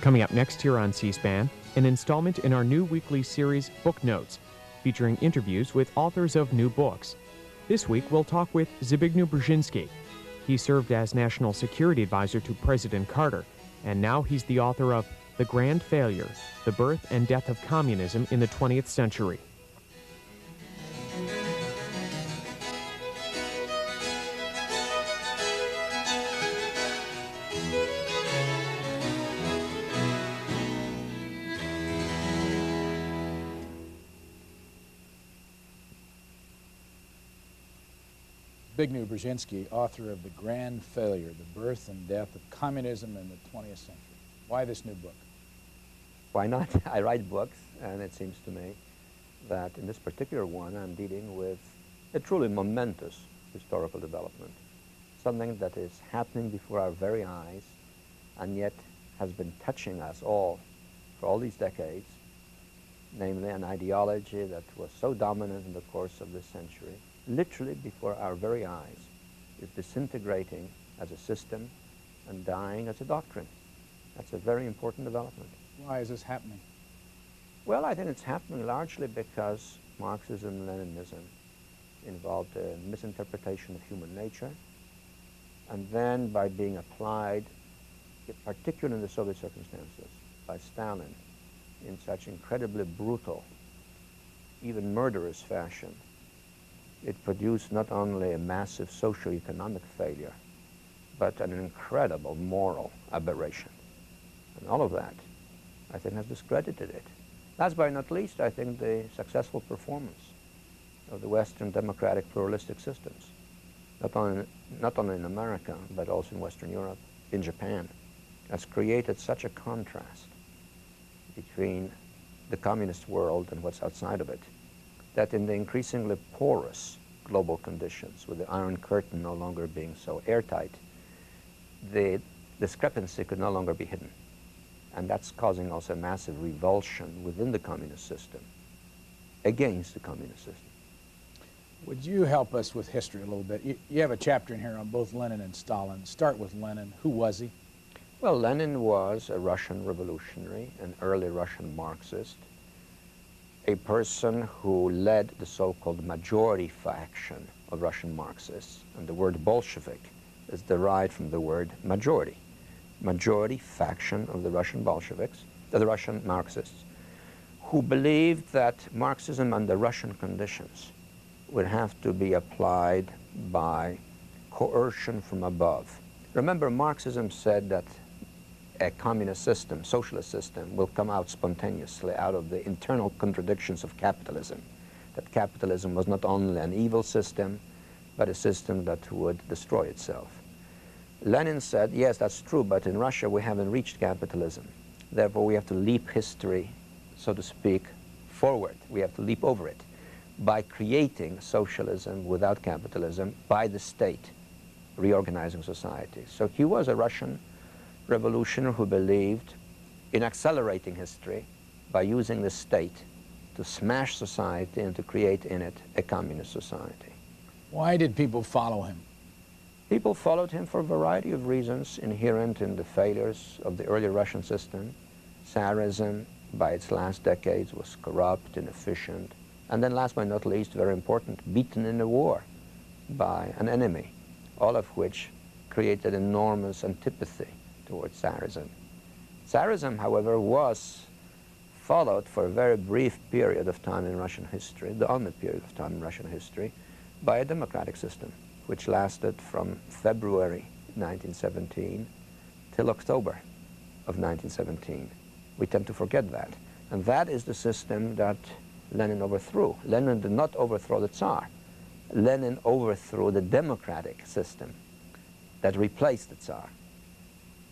Coming up next here on C-SPAN, an installment in our new weekly series, Book Notes, featuring interviews with authors of new books. This week, we'll talk with Zbigniew Brzezinski. He served as National Security Advisor to President Carter, and now he's the author of The Grand Failure, The Birth and Death of Communism in the 20th Century. Zbigniew Brzezinski, author of The Grand Failure, The Birth and Death of Communism in the 20th Century. Why this new book? Why not? I write books, and it seems to me that in this particular one I'm dealing with a truly momentous historical development, something that is happening before our very eyes and yet has been touching us all for all these decades, namely an ideology that was so dominant in the course of this century, literally before our very eyes, is disintegrating as a system and dying as a doctrine. That's a very important development. Why is this happening? Well, I think it's happening largely because Marxism and Leninism involved a misinterpretation of human nature, and then by being applied, particularly in the Soviet circumstances, by Stalin in such incredibly brutal, even murderous fashion, it produced not only a massive socio-economic failure, but an incredible moral aberration. And all of that, I think, has discredited it. Last but not least, I think the successful performance of the Western democratic pluralistic systems, not only in America, but also in Western Europe, in Japan, has created such a contrast between the communist world and what's outside of it, that in the increasingly porous global conditions, with the Iron Curtain no longer being so airtight, the discrepancy could no longer be hidden. And that's causing also a massive revulsion within the communist system against the communist system. Would you help us with history a little bit? You have a chapter in here on both Lenin and Stalin. Start with Lenin. Who was he? Well, Lenin was a Russian revolutionary, an early Russian Marxist, a person who led the so-called majority faction of Russian Marxists. And the word Bolshevik is derived from the word majority. Majority faction of the Russian Bolsheviks, the Russian Marxists, who believed that Marxism under Russian conditions would have to be applied by coercion from above. Remember, Marxism said that a communist system, socialist system, will come out spontaneously out of the internal contradictions of capitalism. That capitalism was not only an evil system, but a system that would destroy itself. Lenin said, yes, that's true, but in Russia we haven't reached capitalism. Therefore, we have to leap history, so to speak, forward. We have to leap over it by creating socialism without capitalism by the state, reorganizing society. So he was a Russian revolutionary who believed in accelerating history by using the state to smash society and to create in it a communist society. Why did people follow him? People followed him for a variety of reasons inherent in the failures of the early Russian system. Tsarism, by its last decades, was corrupt, inefficient, and then last but not least, very important, beaten in a war by an enemy, all of which created enormous antipathy towards Tsarism. Tsarism, however, was followed for a very brief period of time in Russian history, the only period of time in Russian history, by a democratic system, which lasted from February 1917 till October of 1917. We tend to forget that. And that is the system that Lenin overthrew. Lenin did not overthrow the Tsar. Lenin overthrew the democratic system that replaced the Tsar.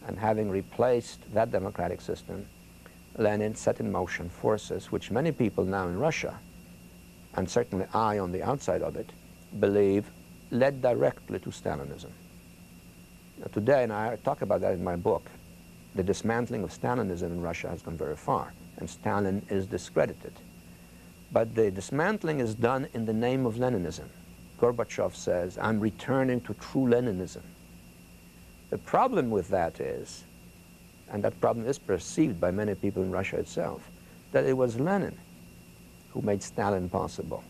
And having replaced that democratic system, Lenin set in motion forces which many people now in Russia, and certainly I on the outside of it, believe led directly to Stalinism. Now, today, and I talk about that in my book, the dismantling of Stalinism in Russia has gone very far, and Stalin is discredited. But the dismantling is done in the name of Leninism. Gorbachev says, I'm returning to true Leninism. The problem with that is and that problem is perceived by many people in Russia itself, that it was Lenin who made Stalin possible.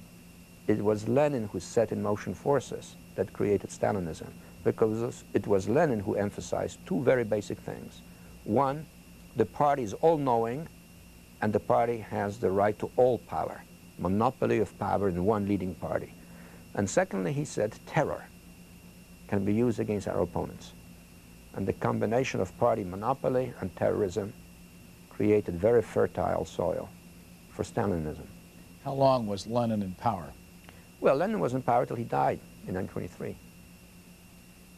It was Lenin who set in motion forces that created Stalinism, because it was Lenin who emphasized two very basic things. One, the party is all-knowing, and the party has the right to all power, monopoly of power in one leading party. And secondly, he said terror can be used against our opponents. And the combination of party monopoly and terrorism created very fertile soil for Stalinism. How long was Lenin in power? Well, Lenin was in power till he died in 1923.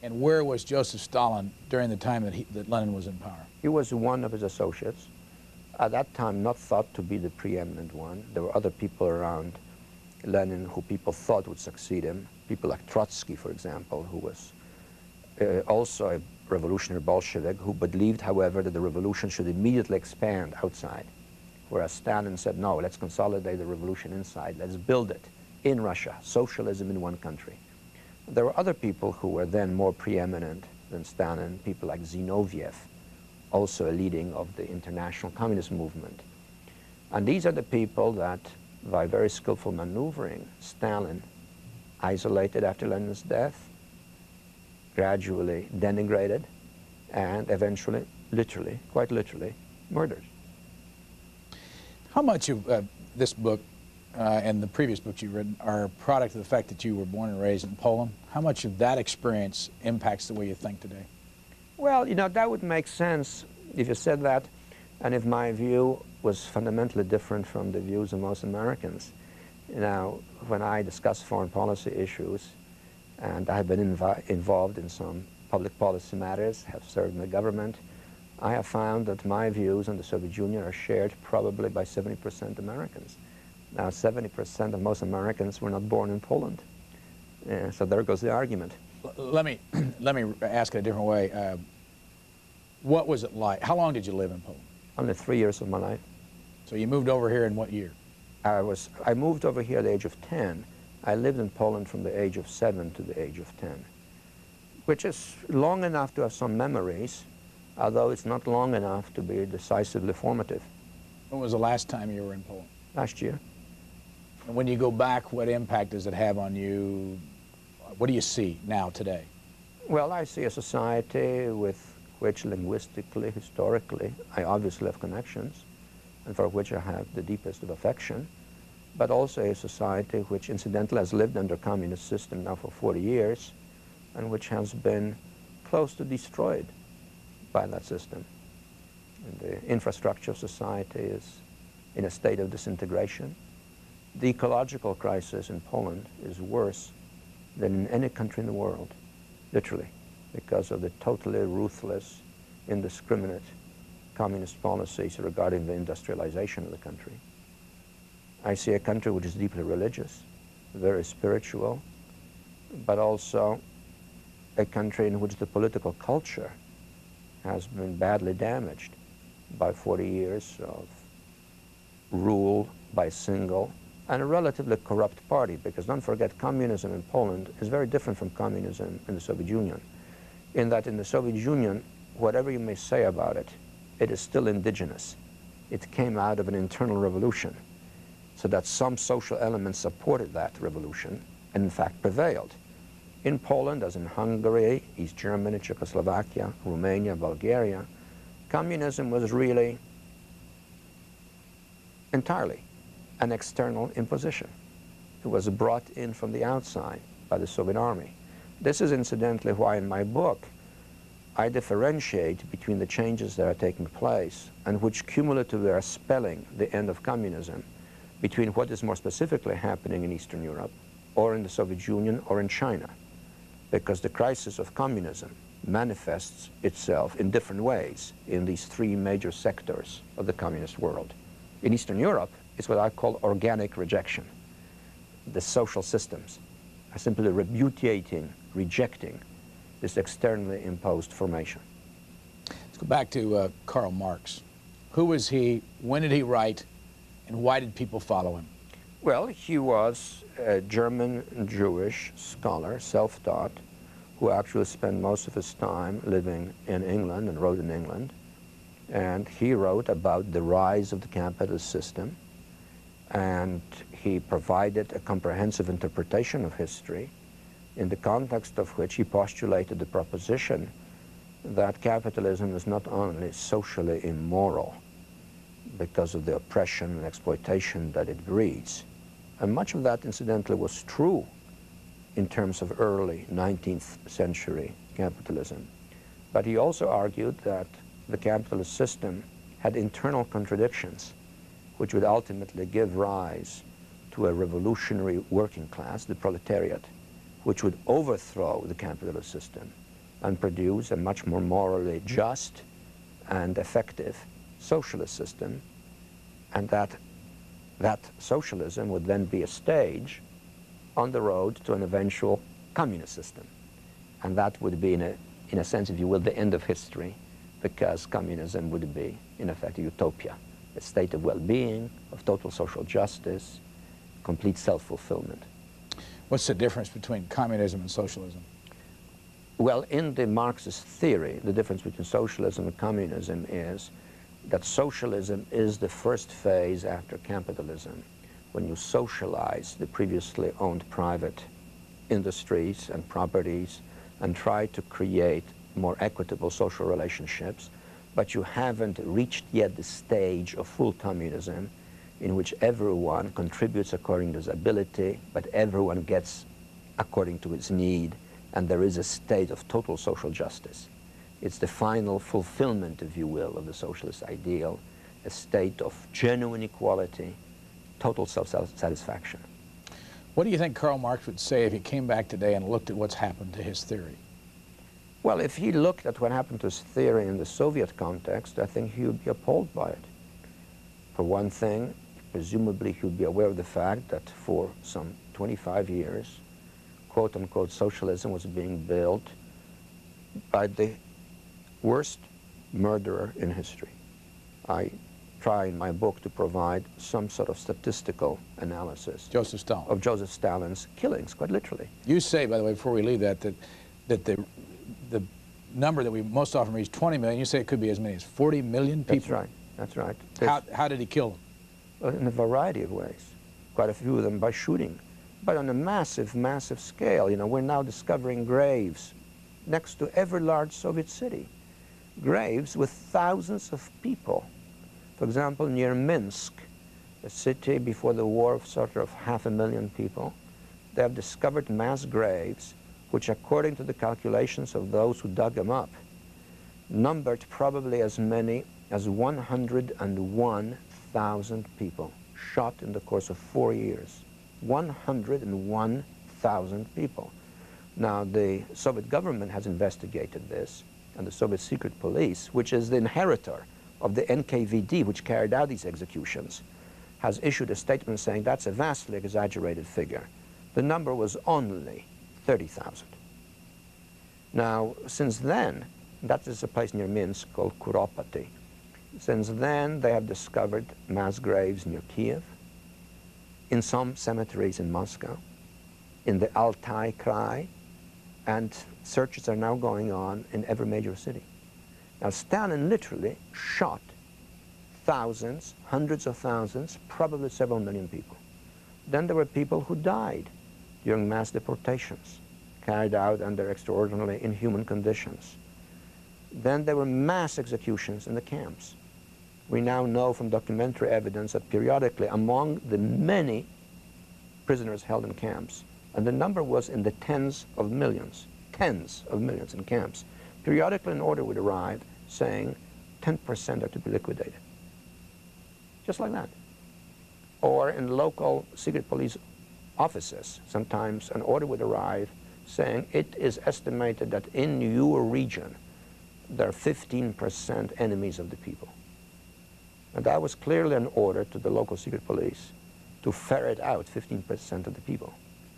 And where was Joseph Stalin during the time that Lenin was in power? He was one of his associates. At that time, not thought to be the preeminent one. There were other people around Lenin who people thought would succeed him. People like Trotsky, for example, who was also a revolutionary Bolshevik, who believed, however, that the revolution should immediately expand outside. Whereas Stalin said, no, let's consolidate the revolution inside. Let's build it in Russia, socialism in one country. There were other people who were then more preeminent than Stalin, people like Zinoviev, also a leading of the international communist movement. And these are the people that, by very skillful maneuvering, Stalin isolated after Lenin's death, gradually denigrated, and eventually, literally, quite literally, murdered. How much of this book and the previous books you've written are a product of the fact that you were born and raised in Poland? How much of that experience impacts the way you think today? Well, you know, that would make sense if you said that, and if my view was fundamentally different from the views of most Americans. You know, when I discuss foreign policy issues, and I have been involved in some public policy matters, have served in the government, I have found that my views on the Soviet Union are shared probably by 70% Americans. Now, 70% of most Americans were not born in Poland. So there goes the argument. Let me ask it a different way. What was it like? How long did you live in Poland? Only 3 years of my life. So you moved over here in what year? I moved over here at the age of 10. I lived in Poland from the age of 7 to the age of 10, which is long enough to have some memories, although it's not long enough to be decisively formative. When was the last time you were in Poland? Last year. And when you go back, what impact does it have on you? What do you see now, today? Well, I see a society with which linguistically, historically, I obviously have connections, and for which I have the deepest of affection, but also a society which incidentally has lived under communist system now for 40 years, and which has been close to destroyed by that system. And the infrastructure of society is in a state of disintegration. The ecological crisis in Poland is worse than in any country in the world, literally, because of the totally ruthless, indiscriminate communist policies regarding the industrialization of the country. I see a country which is deeply religious, very spiritual, but also a country in which the political culture has been badly damaged by 40 years of rule by a single and a relatively corrupt party, because don't forget, communism in Poland is very different from communism in the Soviet Union, in that in the Soviet Union, whatever you may say about it, it is still indigenous. It came out of an internal revolution, so that some social elements supported that revolution and in fact prevailed. In Poland, as in Hungary, East Germany, Czechoslovakia, Romania, Bulgaria, communism was really entirely an external imposition. It was brought in from the outside by the Soviet army. This is incidentally why in my book I differentiate between the changes that are taking place and which cumulatively are spelling the end of communism, between what is more specifically happening in Eastern Europe or in the Soviet Union or in China, because the crisis of communism manifests itself in different ways in these three major sectors of the communist world. In Eastern Europe, it's what I call organic rejection. The social systems are simply repudiating, rejecting this externally imposed formation. Let's go back to Karl Marx. Who was he? When did he write? And why did people follow him? Well, he was a German Jewish scholar, self-taught, who actually spent most of his time living in England and wrote in England. And he wrote about the rise of the capitalist system, and he provided a comprehensive interpretation of history, in the context of which he postulated the proposition that capitalism is not only socially immoral because of the oppression and exploitation that it breeds, and much of that, incidentally, was true in terms of early 19th century capitalism. But he also argued that the capitalist system had internal contradictions, which would ultimately give rise to a revolutionary working class, the proletariat, which would overthrow the capitalist system and produce a much more morally just and effective socialist system, and that socialism would then be a stage on the road to an eventual communist system. And that would be, in a sense, if you will, the end of history, because communism would be, in effect, a utopia, a state of well-being, of total social justice, complete self-fulfillment. What's the difference between communism and socialism? Well, in the Marxist theory, the difference between socialism and communism is that socialism is the first phase after capitalism, when you socialize the previously owned private industries and properties and try to create more equitable social relationships, but you haven't reached yet the stage of full communism in which everyone contributes according to his ability, but everyone gets according to his need, and there is a state of total social justice. It's the final fulfillment, if you will, of the socialist ideal, a state of genuine equality, total self-satisfaction. What do you think Karl Marx would say if he came back today and looked at what's happened to his theory? Well, if he looked at what happened to his theory in the Soviet context, I think he would be appalled by it. For one thing, presumably he would be aware of the fact that for some 25 years, quote-unquote socialism was being built by the worst murderer in history. I try in my book to provide some sort of statistical analysis Joseph Stalin. of Joseph Stalin's killings, quite literally. You say, by the way, before we leave that the number that we most often reach, 20 million, you say it could be as many as 40 million people? That's right, that's right. How did he kill them? Well, in a variety of ways. Quite a few of them by shooting, but on a massive, massive scale. You know, we're now discovering graves next to every large Soviet city. Graves with thousands of people. For example, near Minsk, a city before the war of sort of 500,000 people, they have discovered mass graves which, according to the calculations of those who dug them up, numbered probably as many as 101,000 people shot in the course of 4 years. 101,000 people. Now, the Soviet government has investigated this, and the Soviet secret police, which is the inheritor of the NKVD, which carried out these executions, has issued a statement saying that's a vastly exaggerated figure. The number was only 30,000. Now, since then, that is a place near Minsk called Kuropati. Since then, they have discovered mass graves near Kiev, in some cemeteries in Moscow, in the Altai Krai, and searches are now going on in every major city. Now, Stalin literally shot thousands, hundreds of thousands, probably several million people. Then there were people who died during mass deportations, carried out under extraordinarily inhuman conditions. Then there were mass executions in the camps. We now know from documentary evidence that periodically, among the many prisoners held in camps, and the number was in the tens of millions in camps, periodically an order would arrive saying 10% are to be liquidated. Just like that. Or in local secret police offices, sometimes an order would arrive saying it is estimated that in your region there are 15% enemies of the people. And that was clearly an order to the local secret police to ferret out 15% of the people.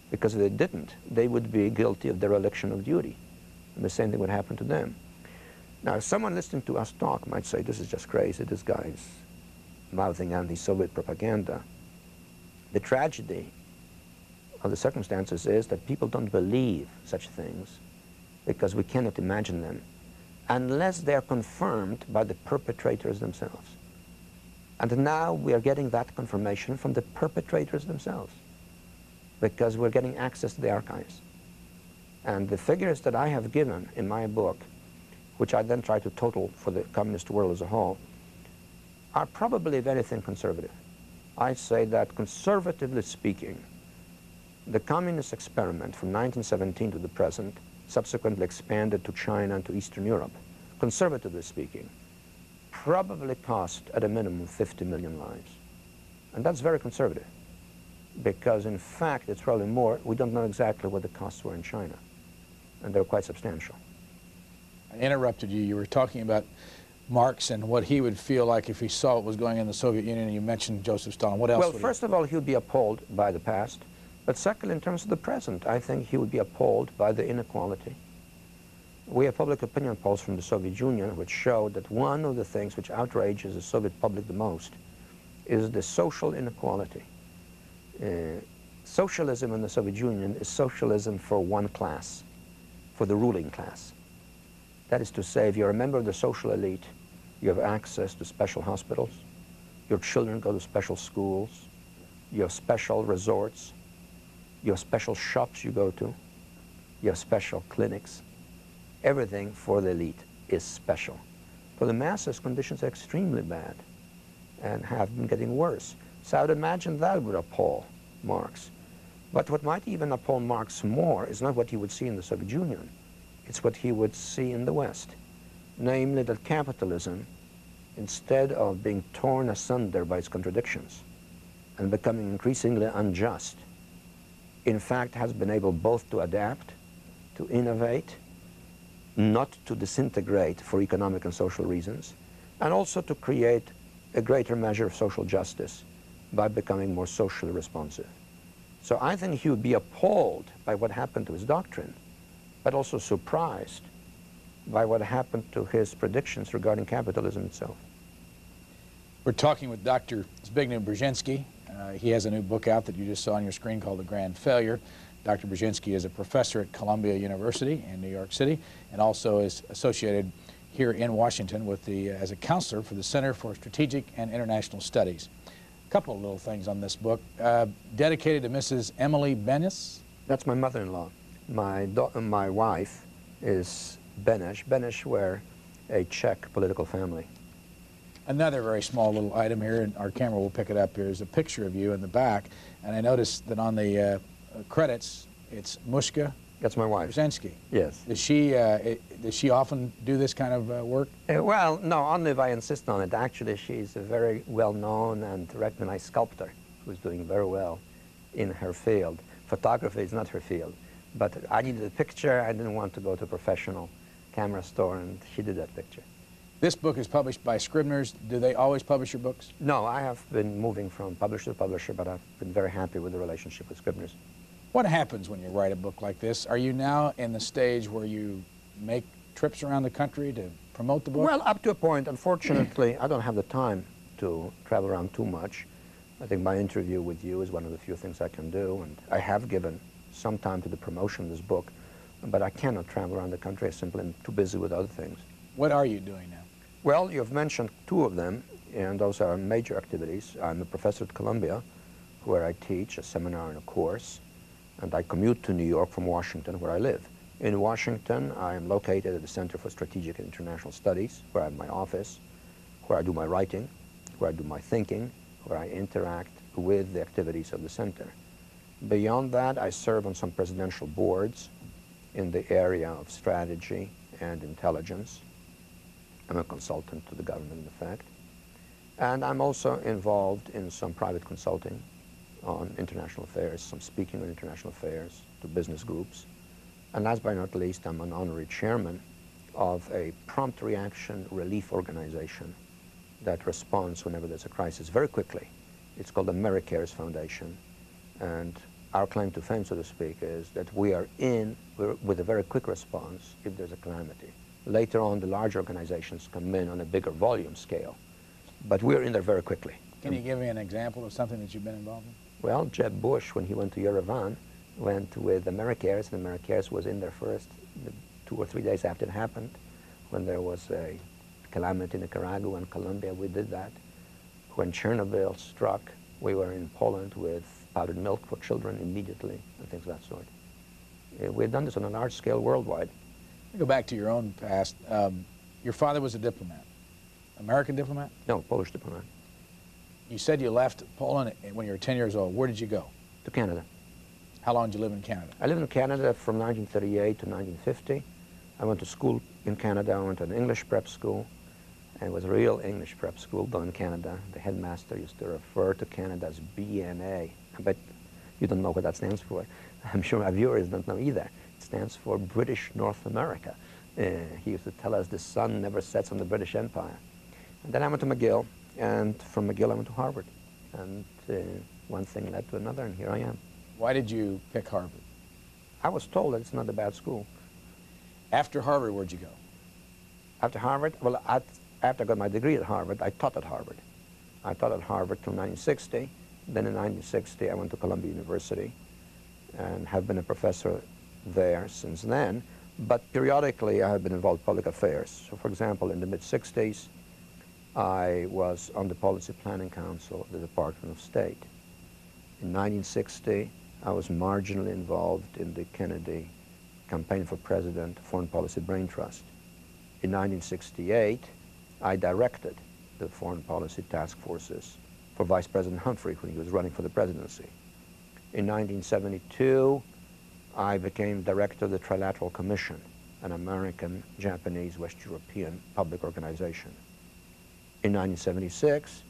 Because if they didn't, they would be guilty of dereliction of duty. And the same thing would happen to them. Now, someone listening to us talk might say, this is just crazy, this guy's mouthing anti-Soviet propaganda. The tragedy of the circumstances is that people don't believe such things because we cannot imagine them. unless they're confirmed by the perpetrators themselves. And now we are getting that confirmation from the perpetrators themselves, because we're getting access to the archives. And the figures that I have given in my book, which I then try to total for the communist world as a whole, are probably, if anything, conservative. I say that, conservatively speaking, the communist experiment from 1917 to the present, subsequently expanded to China and to Eastern Europe, conservatively speaking, probably cost at a minimum 50 million lives. And that's very conservative, because in fact it's probably more. We don't know exactly what the costs were in China, and they're quite substantial. I interrupted you. You were talking about Marx and what he would feel like if he saw what was going on in the Soviet Union, and you mentioned Joseph Stalin. What else? Well, first of all, he would be appalled by the past. But secondly, in terms of the present, I think he would be appalled by the inequality. We have public opinion polls from the Soviet Union which show that one of the things which outrages the Soviet public the most is the social inequality. Socialism in the Soviet Union is socialism for one class, for the ruling class. That is to say, if you're a member of the social elite, you have access to special hospitals, your children go to special schools, you have special resorts, you have special shops you go to, you have special clinics. Everything for the elite is special. For the masses, conditions are extremely bad and have been getting worse. So I would imagine that would appall Marx. But what might even appall Marx more is not what he would see in the Soviet Union. It's what he would see in the West. Namely, that capitalism, instead of being torn asunder by its contradictions and becoming increasingly unjust, in fact has been able both to adapt, to innovate, not to disintegrate for economic and social reasons, and also to create a greater measure of social justice by becoming more socially responsive. So I think he would be appalled by what happened to his doctrine, but also surprised by what happened to his predictions regarding capitalism itself. We're talking with Dr. Zbigniew Brzezinski. He has a new book out that you just saw on your screen called The Grand Failure. Dr. Brzezinski is a professor at Columbia University in New York City and also is associated here in Washington with as a counselor for the Center for Strategic and International Studies. A couple of little things on this book. Dedicated to Mrs. Emily Benes. That's my mother-in-law. My wife is Benes. Benes were a Czech political family. Another very small little item here, and our camera will pick it up here, is a picture of you in the back. And I noticed that on the credits, it's Mushka. That's my wife. Brzezinski. Yes. Does she often do this kind of work? Well, no, only if I insist on it. Actually, she's a very well-known and recognized sculptor who's doing very well in her field. Photography is not her field. But I needed a picture. I didn't want to go to a professional camera store, and she did that picture. This book is published by Scribner's. Do they always publish your books? No, I have been moving from publisher to publisher, but I've been very happy with the relationship with Scribner's. What happens when you write a book like this? Are you now in the stage where you make trips around the country to promote the book? Well, up to a point. Unfortunately, I don't have the time to travel around too much. I think my interview with you is one of the few things I can do, and I have given some time to the promotion of this book, but I cannot travel around the country. I simply am too busy with other things. What are you doing now? Well, you've mentioned two of them, and those are major activities. I'm a professor at Columbia, where I teach a seminar and a course, and I commute to New York from Washington, where I live. In Washington, I am located at the Center for Strategic and International Studies, where I have my office, where I do my writing, where I do my thinking, where I interact with the activities of the center. Beyond that, I serve on some presidential boards in the area of strategy and intelligence. I'm a consultant to the government, in effect. And I'm also involved in some private consulting on international affairs, some speaking on international affairs to business groups. And last but not least, I'm an honorary chairman of a prompt reaction relief organization that responds whenever there's a crisis very quickly. It's called the AmeriCares Foundation. And our claim to fame, so to speak, is that we're with a very quick response if there's a calamity. Later on, the large organizations come in on a bigger volume scale, but we're in there very quickly. Can you give me an example of something that you've been involved in? Well, Jeb Bush, when he went to Yerevan, went with AmeriCares, and AmeriCares was in there first 2 or 3 days after it happened, When there was a calamity in Nicaragua and Colombia, we did that. When Chernobyl struck, we were in Poland with powdered milk for children immediately and things of that sort. We had done this on a large scale worldwide. Go back to your own past. Your father was a diplomat. American diplomat? No, Polish diplomat. You said you left Poland when you were 10 years old. Where did you go? To Canada. How long did you live in Canada? I lived in Canada from 1938 to 1950. I went to school in Canada. I went to an English prep school. And it was a real English prep school done in Canada. The headmaster used to refer to Canada as BNA. I bet you don't know what that stands for. I'm sure my viewers don't know either. It stands for British North America. He used to tell us the sun never sets on the British Empire. And then I went to McGill, and from McGill I went to Harvard. And one thing led to another, and here I am. Why did you pick Harvard? I was told that it's not a bad school. After Harvard, where'd you go? After Harvard? Well, after I got my degree at Harvard, I taught at Harvard. I taught at Harvard till 1960. Then in 1960, I went to Columbia University and have been a professor there since then. But periodically, I have been involved in public affairs. So, for example, in the mid-60s, I was on the Policy Planning Council of the Department of State. In 1960, I was marginally involved in the Kennedy campaign for president, Foreign Policy Brain Trust. In 1968, I directed the foreign policy task forces for Vice President Humphrey when he was running for the presidency. In 1972, I became director of the Trilateral Commission, an American, Japanese, West European public organization. In 1976,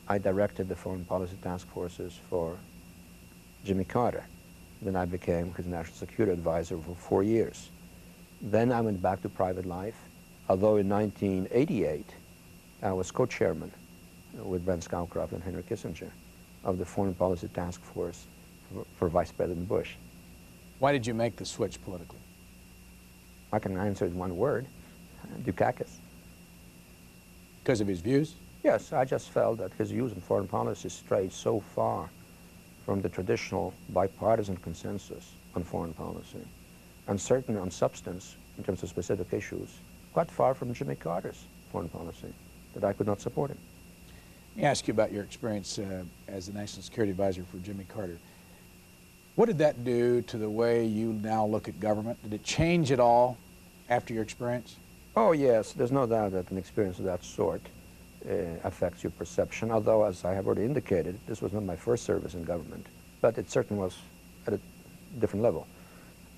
I directed the foreign policy task forces for Jimmy Carter. Then I became his national security advisor for 4 years. Then I went back to private life, although in 1988, I was co-chairman with Brent Scowcroft and Henry Kissinger of the Foreign Policy Task Force for Vice President Bush. Why did you make the switch politically? I can answer in one word, Dukakis. Because of his views? Yes, I just felt that his views on foreign policy strayed so far from the traditional bipartisan consensus on foreign policy, and certainly on substance in terms of specific issues, quite far from Jimmy Carter's foreign policy, that I could not support him. Let me ask you about your experience as the National Security Advisor for Jimmy Carter. What did that do to the way you now look at government? Did it change at all after your experience? Oh yes, there's no doubt that an experience of that sort affects your perception, although, as I have already indicated, this was not my first service in government, but it certainly was at a different level.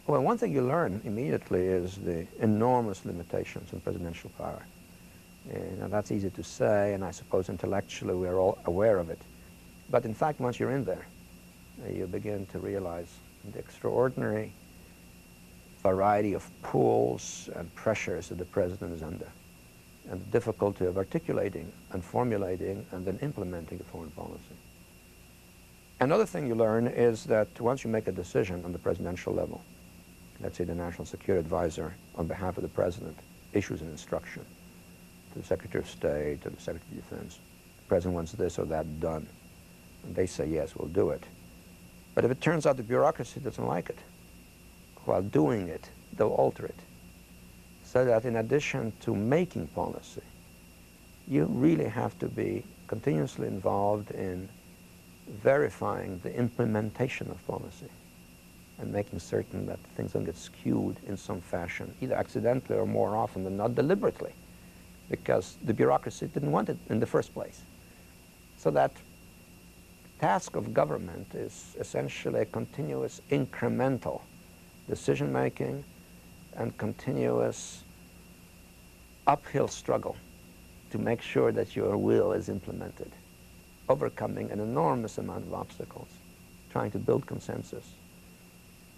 Well, one thing you learn immediately is the enormous limitations on presidential power. Now that's easy to say, and I suppose intellectually we're all aware of it. But in fact, once you're in there, you begin to realize the extraordinary variety of pulls and pressures that the president is under, and the difficulty of articulating and formulating and then implementing the foreign policy. Another thing you learn is that once you make a decision on the presidential level, let's say the National Security Advisor on behalf of the President issues an instruction to the Secretary of State or the Secretary of Defense. The President wants this or that done. And they say, yes, we'll do it. But if it turns out the bureaucracy doesn't like it, while doing it, they'll alter it. So that in addition to making policy, you really have to be continuously involved in verifying the implementation of policy and making certain that things don't get skewed in some fashion, either accidentally or more often than not deliberately, because the bureaucracy didn't want it in the first place. So that task of government is essentially a continuous incremental decision-making and continuous uphill struggle to make sure that your will is implemented, overcoming an enormous amount of obstacles, trying to build consensus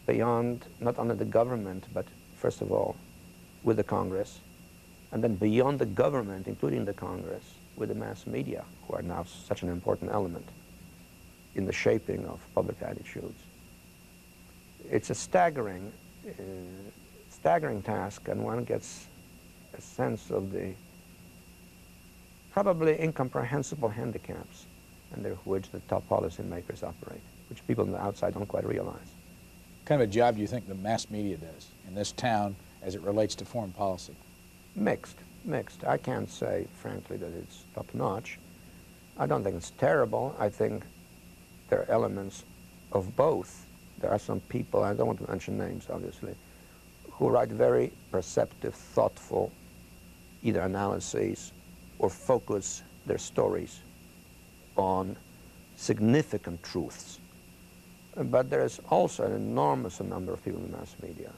beyond not only the government, but first of all, with the Congress, and then beyond the government, including the Congress, with the mass media, who are now such an important element in the shaping of public attitudes. It's a staggering task, and one gets a sense of the probably incomprehensible handicaps under which the top policymakers operate, which people on the outside don't quite realize. What kind of a job do you think the mass media does in this town as it relates to foreign policy? Mixed, mixed. I can't say, frankly, that it's top-notch. I don't think it's terrible. I think there are elements of both. There are some people, I don't want to mention names, obviously, who write very perceptive, thoughtful, either analyses or focus their stories on significant truths. But there is also an enormous number of people in the mass media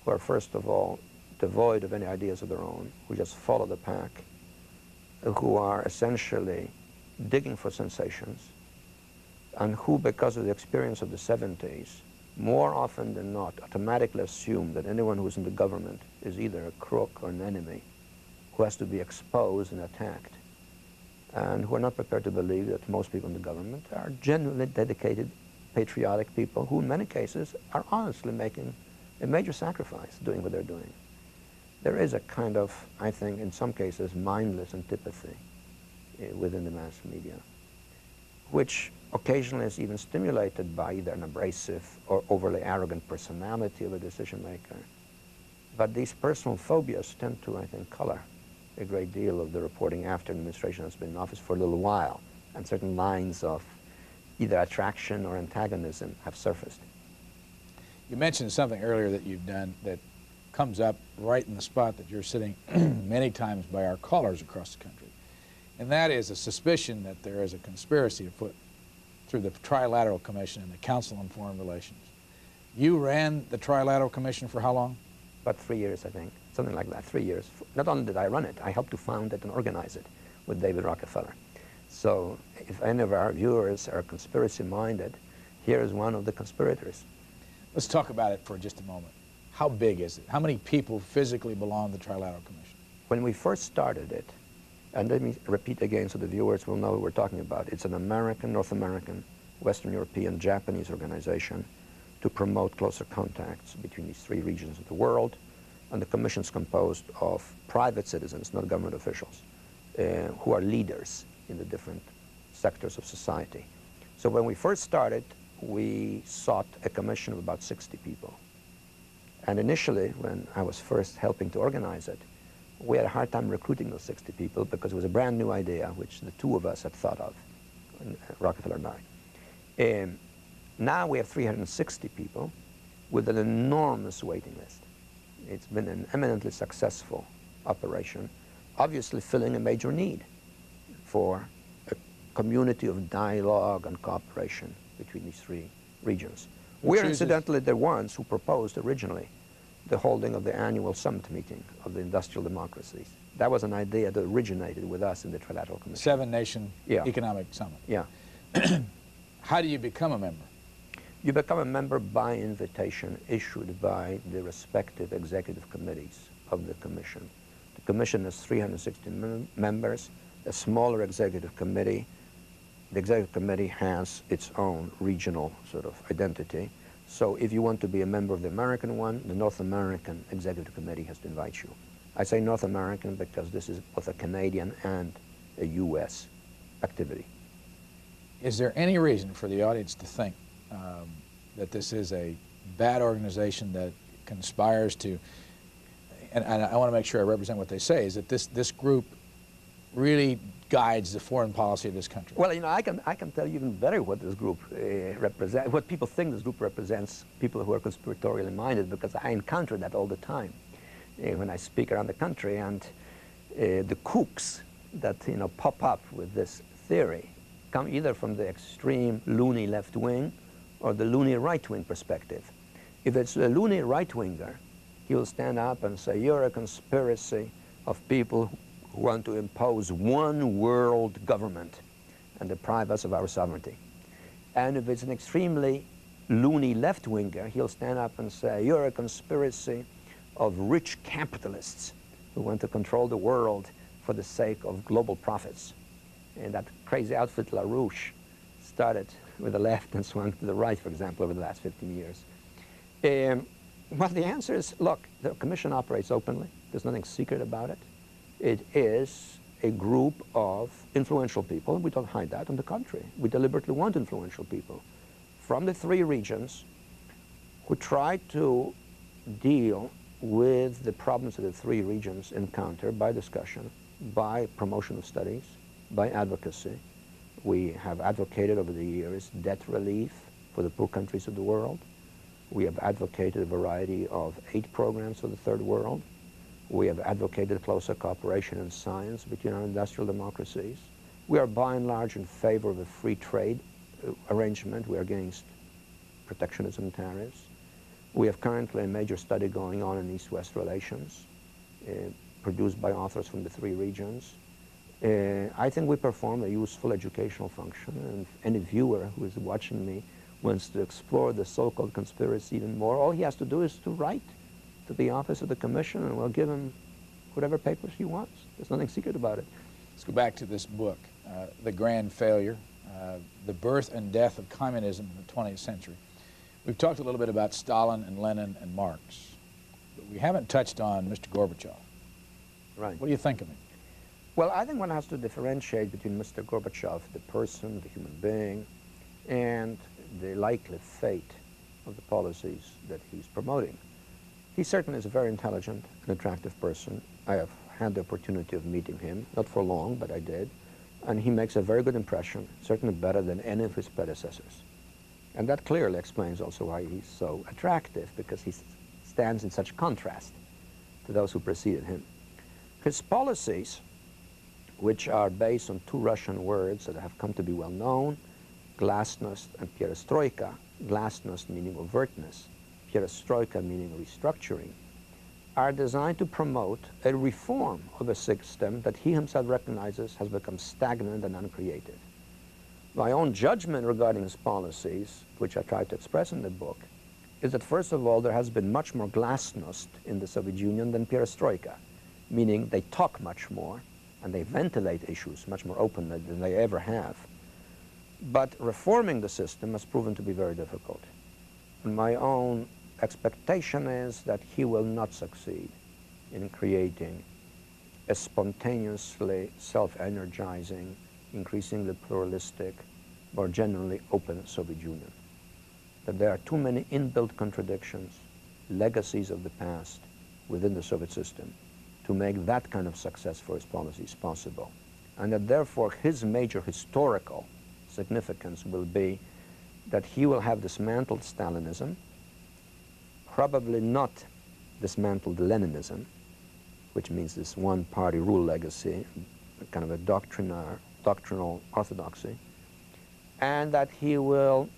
who are, first of all, devoid of any ideas of their own, who just follow the pack, who are essentially digging for sensations, and who, because of the experience of the 70s, more often than not, automatically assume that anyone who's in the government is either a crook or an enemy who has to be exposed and attacked, and who are not prepared to believe that most people in the government are genuinely dedicated, patriotic people who, in many cases, are honestly making a major sacrifice doing what they're doing. There is a kind of, I think, in some cases, mindless antipathy within the mass media, which occasionally is even stimulated by either an abrasive or overly arrogant personality of a decision maker. But these personal phobias tend to, I think, color a great deal of the reporting after an administration has been in office for a little while, and certain lines of either attraction or antagonism have surfaced. You mentioned something earlier that you've done that comes up right in the spot that you're sitting many times by our callers across the country, and that is a suspicion that there is a conspiracy afoot through the Trilateral Commission and the Council on Foreign Relations. You ran the Trilateral Commission for how long? About 3 years, I think, something like that, 3 years. Not only did I run it, I helped to found it and organize it with David Rockefeller. So if any of our viewers are conspiracy-minded, here is one of the conspirators. Let's talk about it for just a moment. How big is it? How many people physically belong to the Trilateral Commission? When we first started it, and let me repeat again so the viewers will know what we're talking about, it's an American, North American, Western European, Japanese organization to promote closer contacts between these three regions of the world, and the commission's composed of private citizens, not government officials, who are leaders in the different sectors of society. So when we first started, we sought a commission of about 60 people. And initially, when I was first helping to organize it, we had a hard time recruiting those 60 people because it was a brand new idea, which the two of us had thought of, Rockefeller and I. Now we have 360 people with an enormous waiting list. It's been an eminently successful operation, obviously filling a major need for a community of dialogue and cooperation between these three regions. We're incidentally the ones who proposed originally the holding of the annual summit meeting of the industrial democracies. That was an idea that originated with us in the Trilateral Commission. Seven-nation economic summit. Yeah. How do you become a member? You become a member by invitation issued by the respective executive committees of the Commission. The Commission has 360 members, a smaller executive committee. The executive committee has its own regional sort of identity. So if you want to be a member of the American one, the North American Executive Committee has to invite you. I say North American because this is both a Canadian and a U.S. activity. Is there any reason for the audience to think that this is a bad organization that conspires to, and I want to make sure I represent what they say, is that this group really guides the foreign policy of this country? Well, you know, I can tell you even better what this group represents, what people think this group represents, people who are conspiratorially minded, because I encounter that all the time when I speak around the country, and the kooks that, you know, pop up with this theory come either from the extreme loony left wing or the loony right wing perspective. If it's a loony right winger, he will stand up and say, you're a conspiracy of people who want to impose one world government and deprive us of our sovereignty. And if it's an extremely loony left-winger, he'll stand up and say, you're a conspiracy of rich capitalists who want to control the world for the sake of global profits. And that crazy outfit LaRouche started with the left and swung to the right, for example, over the last 15 years. Well, the answer is, look, the Commission operates openly. There's nothing secret about it. It is a group of influential people, and we don't hide that. On the contrary, we deliberately want influential people from the three regions who try to deal with the problems that the three regions encounter by discussion, by promotion of studies, by advocacy. We have advocated over the years debt relief for the poor countries of the world. We have advocated a variety of aid programs for the third world. We have advocated closer cooperation in science between our industrial democracies. We are by and large in favor of a free trade arrangement. We are against protectionism tariffs. We have currently a major study going on in East-West relations, produced by authors from the three regions. I think we perform a useful educational function, and if any viewer who is watching me wants to explore the so-called conspiracy even more, all he has to do is to write to the office of the commission, and we'll give him whatever papers he wants. There's nothing secret about it. Let's go back to this book, The Grand Failure, The Birth and Death of Communism in the 20th Century. We've talked a little bit about Stalin and Lenin and Marx, but we haven't touched on Mr. Gorbachev. Right. What do you think of him? Well, I think one has to differentiate between Mr. Gorbachev, the person, the human being, and the likely fate of the policies that he's promoting. He certainly is a very intelligent and attractive person. I have had the opportunity of meeting him, not for long, but I did, and he makes a very good impression, certainly better than any of his predecessors. And that clearly explains also why he's so attractive, because he stands in such contrast to those who preceded him. His policies, which are based on two Russian words that have come to be well known, glasnost and perestroika, glasnost meaning overtness, perestroika meaning restructuring, are designed to promote a reform of a system that he himself recognizes has become stagnant and uncreative. My own judgment regarding his policies, which I tried to express in the book, is that first of all there has been much more glasnost in the Soviet Union than perestroika, meaning they talk much more and they ventilate issues much more openly than they ever have. But reforming the system has proven to be very difficult. And my own expectation is that he will not succeed in creating a spontaneously self-energizing, increasingly pluralistic, more generally open Soviet Union. That there are too many inbuilt contradictions, legacies of the past within the Soviet system to make that kind of success for his policies possible. And that therefore his major historical significance will be that he will have dismantled Stalinism, probably not dismantled Leninism, which means this one-party rule legacy, kind of a doctrinal orthodoxy, and that he will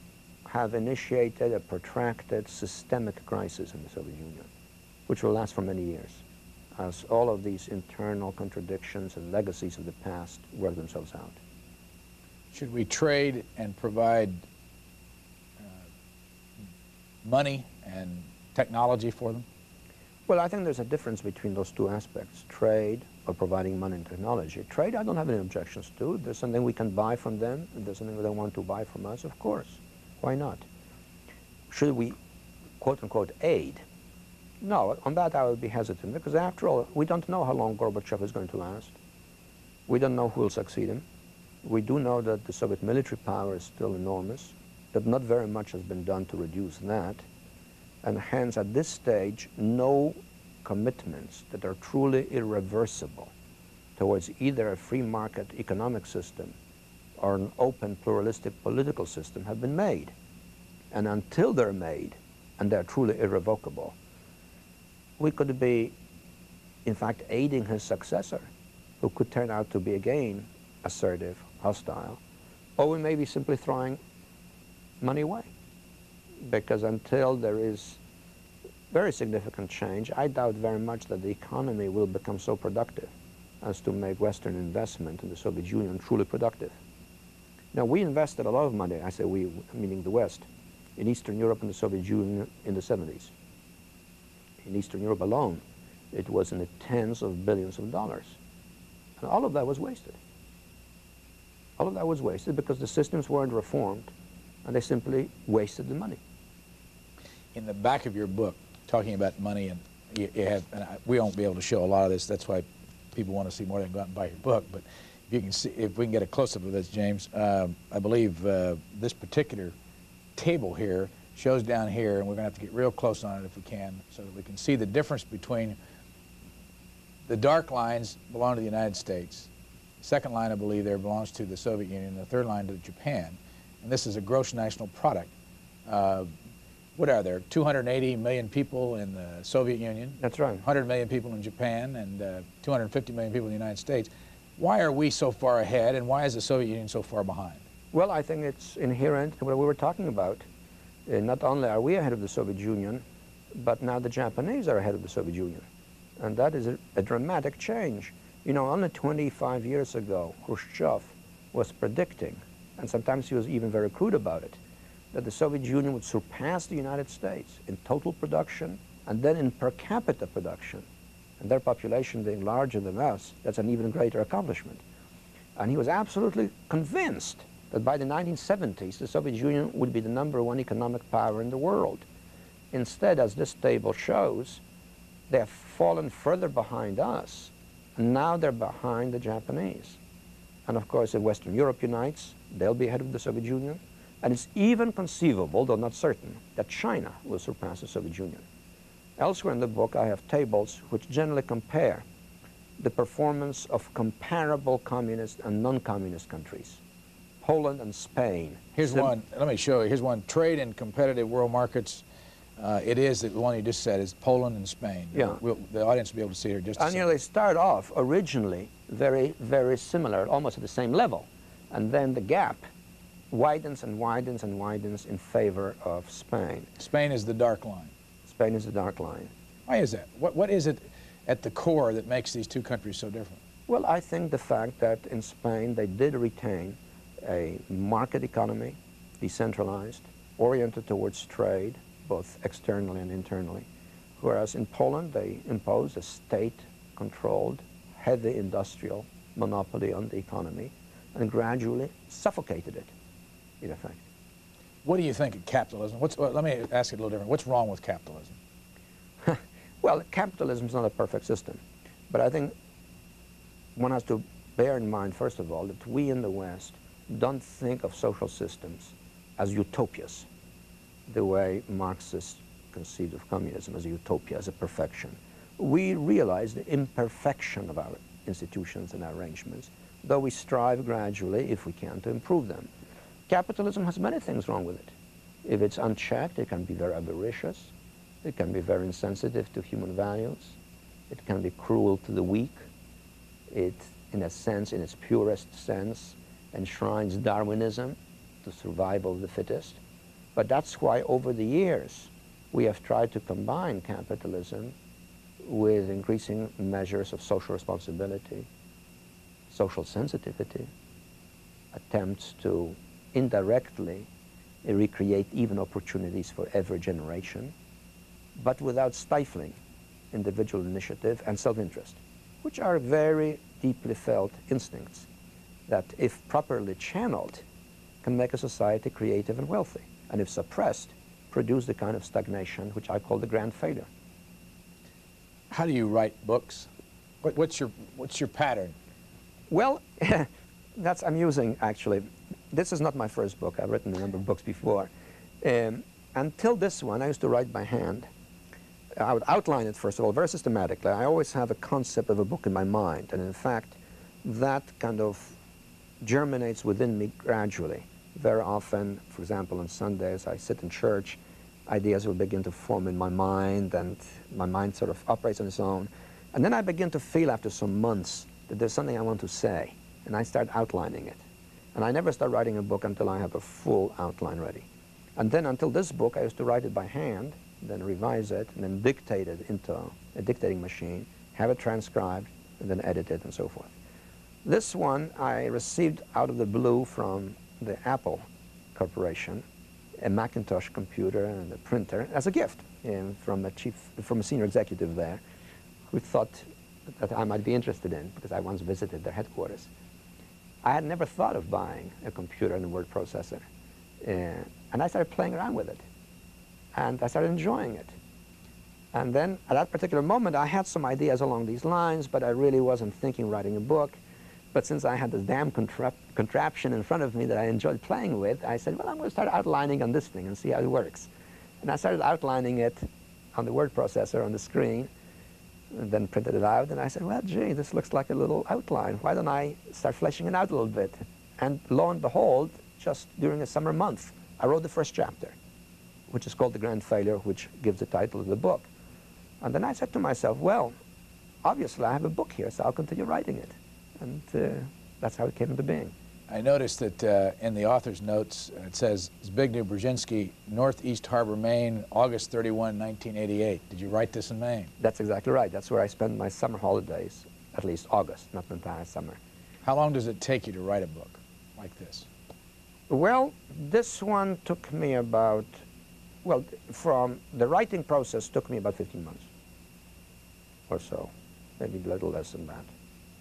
have initiated a protracted systemic crisis in the Soviet Union, which will last for many years, as all of these internal contradictions and legacies of the past work themselves out. Should we trade and provide money and technology for them? Well, I think there's a difference between those two aspects, trade or providing money and technology. Trade, I don't have any objections to. If there's something we can buy from them, if there's something they want to buy from us, of course. Why not? Should we, quote-unquote, aid? No, on that I would be hesitant, because after all, we don't know how long Gorbachev is going to last. We don't know who will succeed him. We do know that the Soviet military power is still enormous, that not very much has been done to reduce that, and hence at this stage, no commitments that are truly irreversible towards either a free market economic system or an open pluralistic political system have been made. And until they're made, and they're truly irrevocable, we could be, in fact, aiding his successor, who could turn out to be again assertive, hostile, or we may be simply throwing money away. Because until there is very significant change, I doubt very much that the economy will become so productive as to make Western investment in the Soviet Union truly productive. Now, we invested a lot of money, I say we, meaning the West, in Eastern Europe and the Soviet Union in the 70s. In Eastern Europe alone, it was in the tens of billions of dollars. And all of that was wasted. All of that was wasted because the systems weren't reformed, and they simply wasted the money. In the back of your book, talking about money, and you have, and we won't be able to show a lot of this, that's why people want to see more, they can go out and buy your book, but if you can see, if we can get a close-up of this, James, I believe this particular table here shows down here, and we're going to have to get real close on it if we can, so that we can see the difference between the dark lines belong to the United States. The second line, I believe, there belongs to the Soviet Union. The third line to Japan. And this is a gross national product. What are there? 280 million people in the Soviet Union. That's right. 100 million people in Japan, and 250 million people in the United States. Why are we so far ahead, and why is the Soviet Union so far behind? Well, I think it's inherent in what we were talking about. Not only are we ahead of the Soviet Union, but now the Japanese are ahead of the Soviet Union. And that is a dramatic change. You know, only 25 years ago, Khrushchev was predicting, and sometimes he was even very crude about it, that the Soviet Union would surpass the United States in total production and then in per capita production. And their population being larger than us, that's an even greater accomplishment. And he was absolutely convinced that by the 1970s, the Soviet Union would be the #1 economic power in the world. Instead, as this table shows, they have fallen further behind us, and now they're behind the Japanese. And of course, if Western Europe unites, they'll be ahead of the Soviet Union. And it's even conceivable, though not certain, that China will surpass the Soviet Union. Elsewhere in the book, I have tables which generally compare the performance of comparable communist and non-communist countries, Poland and Spain. Here's one, let me show you. Here's one, trade in competitive world markets. It is the one you just said, is Poland and Spain. Yeah. The audience will be able to see here just a And second. you know, they start off originally very, very similar, almost at the same level. And then the gap widens and widens and widens in favor of Spain. Spain is the dark line. Spain is the dark line. Why is that? What is it at the core that makes these two countries so different? Well, I think the fact that in Spain they did retain a market economy, decentralized, oriented towards trade, both externally and internally, whereas in Poland they imposed a state-controlled, heavy industrial monopoly on the economy and gradually suffocated it, in effect. What do you think of capitalism? Let me ask it a little different. What's wrong with capitalism? Well, capitalism is not a perfect system, but I think one has to bear in mind, first of all, that we in the West don't think of social systems as utopias, the way Marxists conceived of communism as a utopia, as a perfection. We realize the imperfection of our institutions and arrangements, though we strive gradually, if we can, to improve them. Capitalism has many things wrong with it. If it's unchecked, it can be very avaricious. It can be very insensitive to human values. It can be cruel to the weak. It, in a sense, in its purest sense, enshrines Darwinism, the survival of the fittest. But that's why over the years we have tried to combine capitalism with increasing measures of social responsibility, social sensitivity, attempts to indirectly recreate even opportunities for every generation, but without stifling individual initiative and self-interest, which are very deeply felt instincts that, if properly channeled, can make a society creative and wealthy, and if suppressed, produce the kind of stagnation which I call the grand failure. How do you write books? What's your pattern? Well, that's amusing, actually. This is not my first book. I've written a number of books before. Until this one, I used to write by hand. I would outline it, first of all, very systematically. I always have a concept of a book in my mind, and in fact, that kind of germinates within me gradually. Very often, for example, on Sundays, I sit in church, ideas will begin to form in my mind, and my mind sort of operates on its own. And then I begin to feel after some months that there's something I want to say, and I start outlining it. And I never start writing a book until I have a full outline ready. And then until this book, I used to write it by hand, then revise it, and then dictate it into a dictating machine, have it transcribed, and then edit it, and so forth. This one I received out of the blue from the Apple Corporation, a Macintosh computer and a printer, as a gift from a senior executive there, who thought that I might be interested in, because I once visited their headquarters. I had never thought of buying a computer and a word processor, and I started playing around with it, and I started enjoying it. And then at that particular moment, I had some ideas along these lines, but I really wasn't thinking writing a book. But since I had this damn contraption in front of me that I enjoyed playing with, I said, well, I'm going to start outlining on this thing and see how it works. And I started outlining it on the word processor on the screen, and then printed it out, and I said, well, gee, this looks like a little outline. Why don't I start fleshing it out a little bit? And lo and behold, just during a summer month, I wrote the first chapter, which is called The Grand Failure, which gives the title of the book. And then I said to myself, well, obviously I have a book here, so I'll continue writing it. And that's how it came into being. I noticed that in the author's notes, it says Zbigniew Brzezinski, Northeast Harbor, Maine, August 31, 1988. Did you write this in Maine? That's exactly right. That's where I spend my summer holidays, at least August, not the entire summer. How long does it take you to write a book like this? Well, this one took me about, well, from the writing process took me about 15 months or so, maybe a little less than that.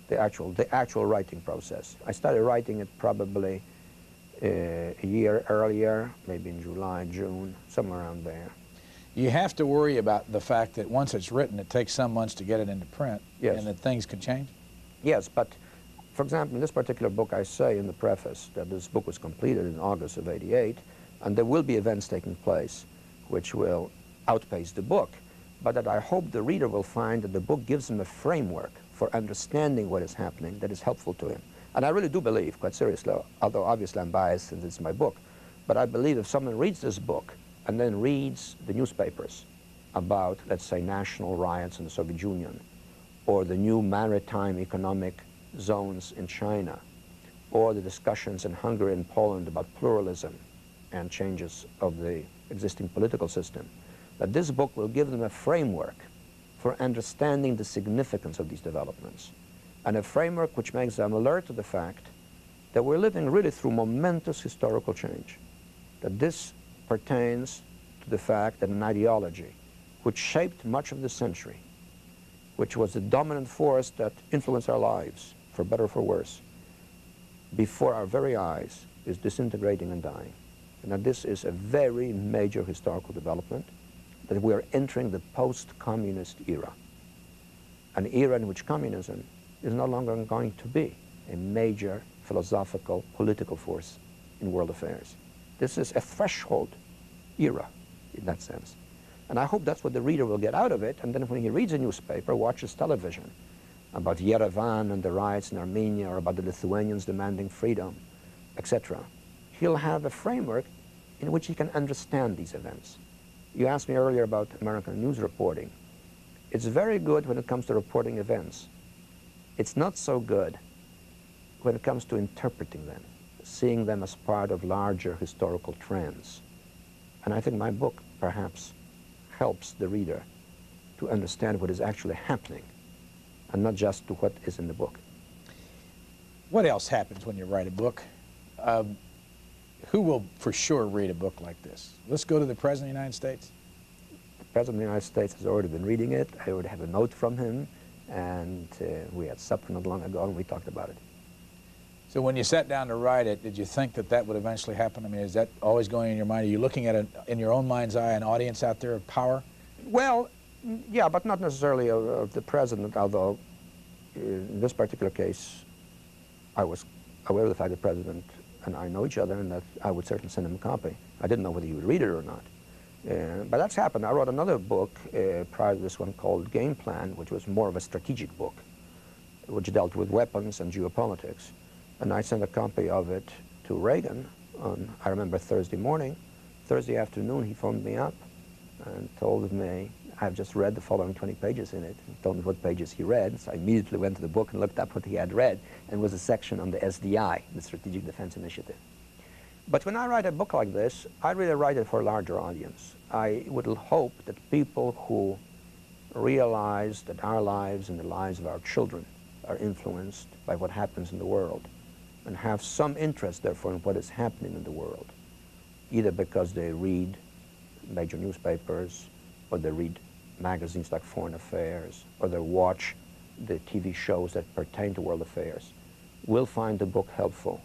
The actual writing process. I started writing it probably a year earlier, maybe in July, June, somewhere around there. You have to worry about the fact that once it's written, it takes some months to get it into print, yes, and that things can change? Yes, but for example, in this particular book, I say in the preface that this book was completed in August of '88, and there will be events taking place which will outpace the book, but that I hope the reader will find that the book gives him a framework for understanding what is happening that is helpful to him. And I really do believe, quite seriously, although obviously I'm biased since it's my book, but I believe if someone reads this book and then reads the newspapers about, let's say, national riots in the Soviet Union, or the new maritime economic zones in China, or the discussions in Hungary and Poland about pluralism and changes of the existing political system, that this book will give them a framework for understanding the significance of these developments, and a framework which makes them alert to the fact that we're living really through momentous historical change, that this pertains to the fact that an ideology which shaped much of the century, which was the dominant force that influenced our lives, for better or for worse, before our very eyes, is disintegrating and dying. And that this is a very major historical development, that we are entering the post-communist era, an era in which communism is no longer going to be a major philosophical, political force in world affairs. This is a threshold era in that sense. And I hope that's what the reader will get out of it, and then when he reads a newspaper, watches television about Yerevan and the riots in Armenia, or about the Lithuanians demanding freedom, etc., he'll have a framework in which he can understand these events. You asked me earlier about American news reporting. It's very good when it comes to reporting events. It's not so good when it comes to interpreting them, seeing them as part of larger historical trends. And I think my book perhaps helps the reader to understand what is actually happening, and not just to what is in the book. What else happens when you write a book? Who will for sure read a book like this? Let's go to the President of the United States. The President of the United States has already been reading it. I already have a note from him, and we had supper not long ago, and we talked about it. So when you sat down to write it, did you think that that would eventually happen? I mean, is that always going in your mind? Are you looking at, in your own mind's eye, an audience out there of power? Well, yeah, but not necessarily of the President, although in this particular case, I was aware of the fact that the President and I know each other, and that I would certainly send him a copy. I didn't know whether he would read it or not. But that's happened. I wrote another book prior to this one called Game Plan, which was more of a strategic book, which dealt with weapons and geopolitics. And I sent a copy of it to Reagan on, I remember, Thursday morning. Thursday afternoon, he phoned me up and told me, I've just read the following 20 pages in it. He told me what pages he read, so I immediately went to the book and looked up what he had read, and it was a section on the SDI, the Strategic Defense Initiative. But when I write a book like this, I really write it for a larger audience. I would hope that people who realize that our lives and the lives of our children are influenced by what happens in the world, and have some interest, therefore, in what is happening in the world, either because they read major newspapers, or they read magazines like Foreign Affairs, or they watch the TV shows that pertain to world affairs, will find the book helpful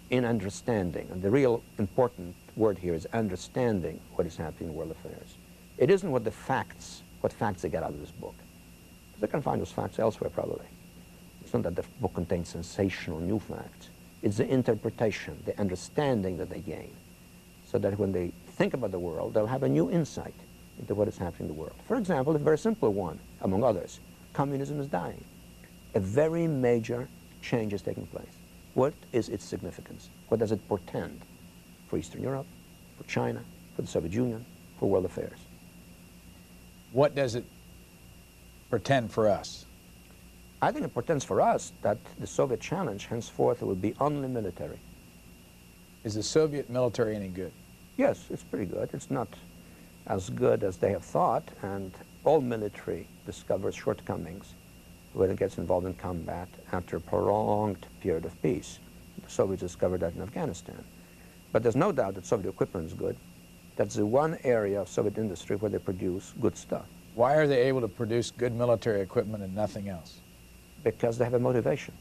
in understanding. And the real important word here is understanding what is happening in world affairs. It isn't what facts they get out of this book. They can find those facts elsewhere, probably. It's not that the book contains sensational new facts. It's the interpretation, the understanding that they gain, so that when they think about the world, they'll have a new insight into what is happening in the world. For example, a very simple one, among others, communism is dying. A very major change is taking place. What is its significance? What does it portend for Eastern Europe, for China, for the Soviet Union, for world affairs? What does it portend for us? I think it portends for us that the Soviet challenge henceforth will be unmilitary. Is the Soviet military any good? Yes, it's pretty good. It's not as good as they have thought, and all military discovers shortcomings when it gets involved in combat after a prolonged period of peace. The Soviets discovered that in Afghanistan. But there's no doubt that Soviet equipment is good. That's the one area of Soviet industry where they produce good stuff. Why are they able to produce good military equipment and nothing else? Because they have a motivation.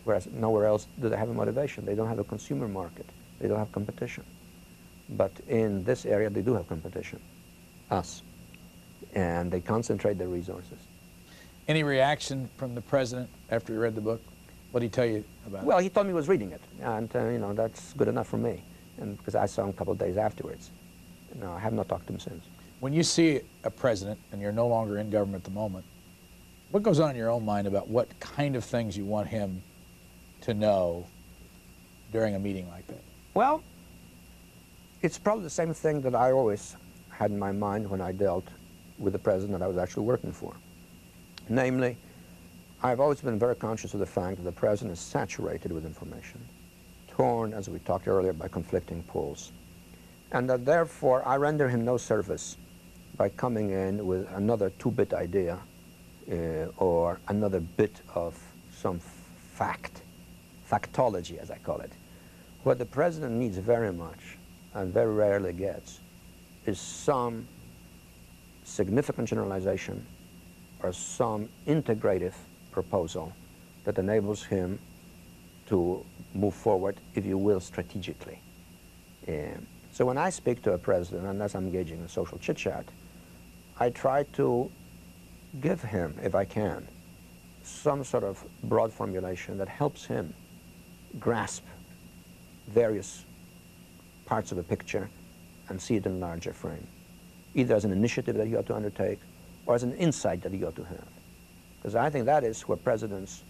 Whereas nowhere else do they have a motivation. They don't have a consumer market. They don't have competition. But in this area, they do have competition, us. And they concentrate their resources. Any reaction from the president after he read the book? What did he tell you about it? Well, he told me he was reading it, and you know, that's good enough for me. And because I saw him a couple of days afterwards. No, I have not talked to him since. When you see a president, and you're no longer in government at the moment, what goes on in your own mind about what kind of things you want him to know during a meeting like that? Well, it's probably the same thing that I always had in my mind when I dealt with the president I was actually working for. Namely, I've always been very conscious of the fact that the president is saturated with information, torn, as we talked earlier, by conflicting pulls, and that therefore I render him no service by coming in with another two-bit idea or another bit of some factology, as I call it. What the president needs very much, and very rarely gets, is some significant generalization or some integrative proposal that enables him to move forward, if you will, strategically. So when I speak to a president, unless I'm engaging in social chit-chat, I try to give him, if I can, some sort of broad formulation that helps him grasp various parts of a picture and see it in a larger frame, either as an initiative that he ought to undertake or as an insight that he ought to have. Because I think that is where presidents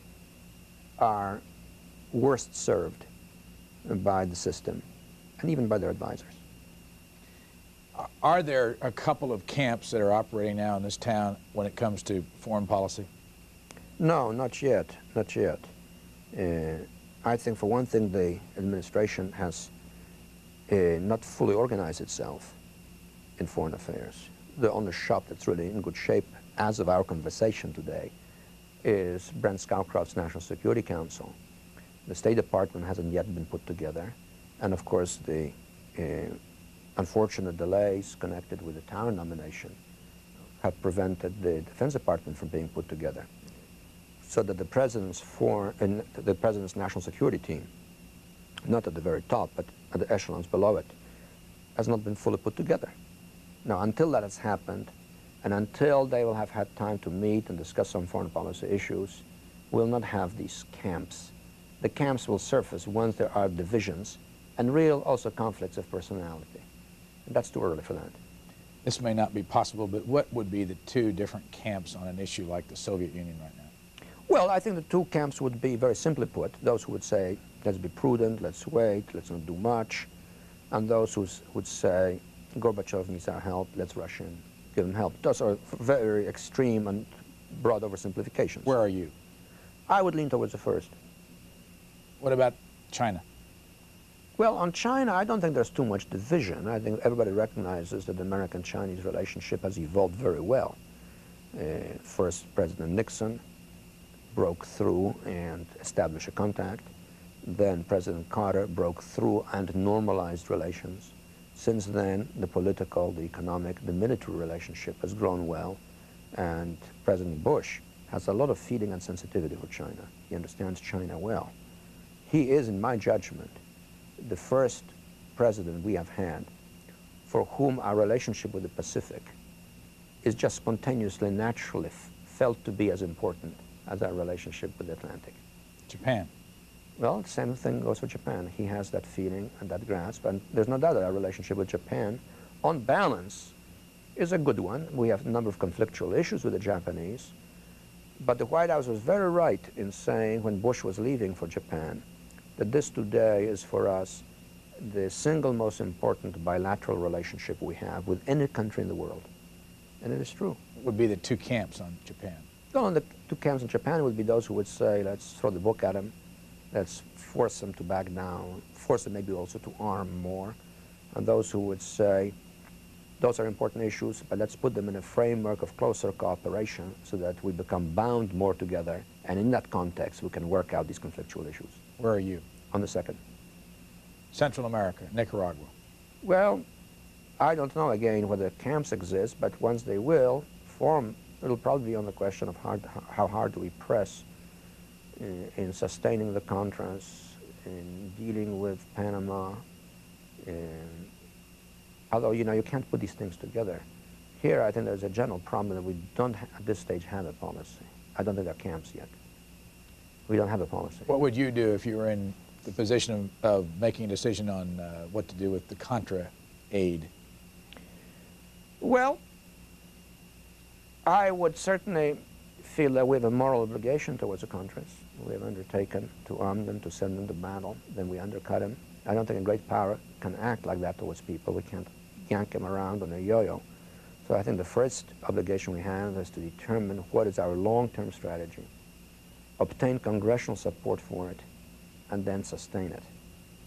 are worst served by the system and even by their advisors. Are there a couple of camps that are operating now in this town when it comes to foreign policy? No, not yet, not yet. I think for one thing the administration has not fully organized itself in foreign affairs. The only shop that's really in good shape as of our conversation today is Brent Scowcroft's National Security Council. The State Department hasn't yet been put together, and of course the unfortunate delays connected with the Tower nomination have prevented the Defense Department from being put together. So that the President's National Security team, not at the very top, but at the echelons below it, has not been fully put together. Now, until that has happened, and until they will have had time to meet and discuss some foreign policy issues, we'll not have these camps. The camps will surface once there are divisions and real also conflicts of personality. And that's too early for that. This may not be possible, but what would be the two different camps on an issue like the Soviet Union right now? Well, I think the two camps would be, very simply put, those who would say, let's be prudent, let's wait, let's not do much, and those who would say, Gorbachev needs our help, let's rush in, give him help. Those are very extreme and broad oversimplifications. Where are you? I would lean towards the first. What about China? Well, on China, I don't think there's too much division. I think everybody recognizes that the American-Chinese relationship has evolved very well. First, President Nixon broke through and established a contact. Then President Carter broke through and normalized relations. Since then, the political, the economic, the military relationship has grown well, and President Bush has a lot of feeling and sensitivity for China. He understands China well. He is, in my judgment, the first president we have had for whom our relationship with the Pacific is just spontaneously, naturally felt to be as important as our relationship with the Atlantic. Japan. Well, the same thing goes for Japan. He has that feeling and that grasp, and there's no doubt that our relationship with Japan, on balance, is a good one. We have a number of conflictual issues with the Japanese, but the White House was very right in saying, when Bush was leaving for Japan, that this today is for us the single most important bilateral relationship we have with any country in the world. And it is true. Would be the two camps on Japan. No, the two camps in Japan would be those who would say, let's throw the book at them, let's force them to back down, force them maybe also to arm more, and those who would say, those are important issues, but let's put them in a framework of closer cooperation so that we become bound more together, and in that context we can work out these conflictual issues. Where are you? On the second. Central America, Nicaragua. Well, I don't know again whether camps exist, but once they will form, it'll probably be on the question of how hard do we press in sustaining the Contras, in dealing with Panama, although, you know, you can't put these things together. Here, I think there's a general problem that we don't, at this stage, have a policy. I don't think there are camps yet. We don't have a policy. What would you do if you were in the position of making a decision on what to do with the Contra aid? Well, I would certainly feel that we have a moral obligation towards the Contras. We have undertaken to arm them, to send them to battle. Then we undercut them. I don't think a great power can act like that towards people. We can't yank them around on a yo-yo. So I think the first obligation we have is to determine what is our long-term strategy, obtain congressional support for it, and then sustain it,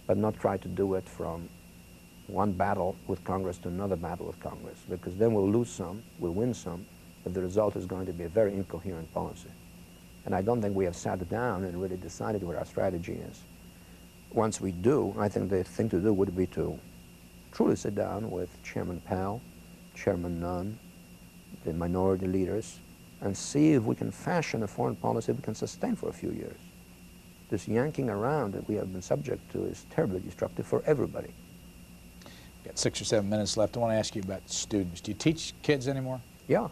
but not try to do it from one battle with Congress to another battle with Congress, because then we'll lose some, we'll win some, but the result is going to be a very incoherent policy. And I don't think we have sat down and really decided what our strategy is. Once we do, I think the thing to do would be to truly sit down with Chairman Powell, Chairman Nunn, the minority leaders, and see if we can fashion a foreign policy we can sustain for a few years. This yanking around that we have been subject to is terribly destructive for everybody. Got 6 or 7 minutes left. I want to ask you about students. Do you teach kids anymore? Yeah,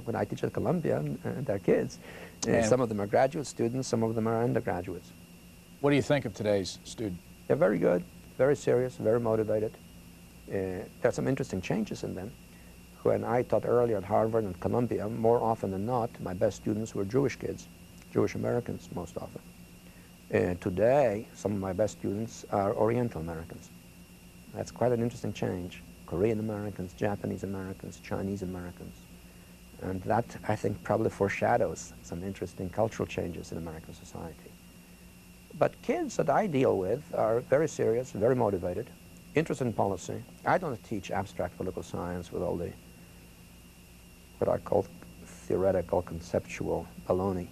when I teach at Columbia, they're kids. Some of them are graduate students, some of them are undergraduates. What do you think of today's student? They're very good, very serious, very motivated. There are some interesting changes in them. When I taught earlier at Harvard and Columbia, more often than not, my best students were Jewish kids, Jewish Americans most often. Today, some of my best students are Oriental Americans. That's quite an interesting change. Korean Americans, Japanese Americans, Chinese Americans. And that, I think, probably foreshadows some interesting cultural changes in American society. But kids that I deal with are very serious, very motivated, interested in policy. I don't teach abstract political science with all the, what I call theoretical, conceptual baloney.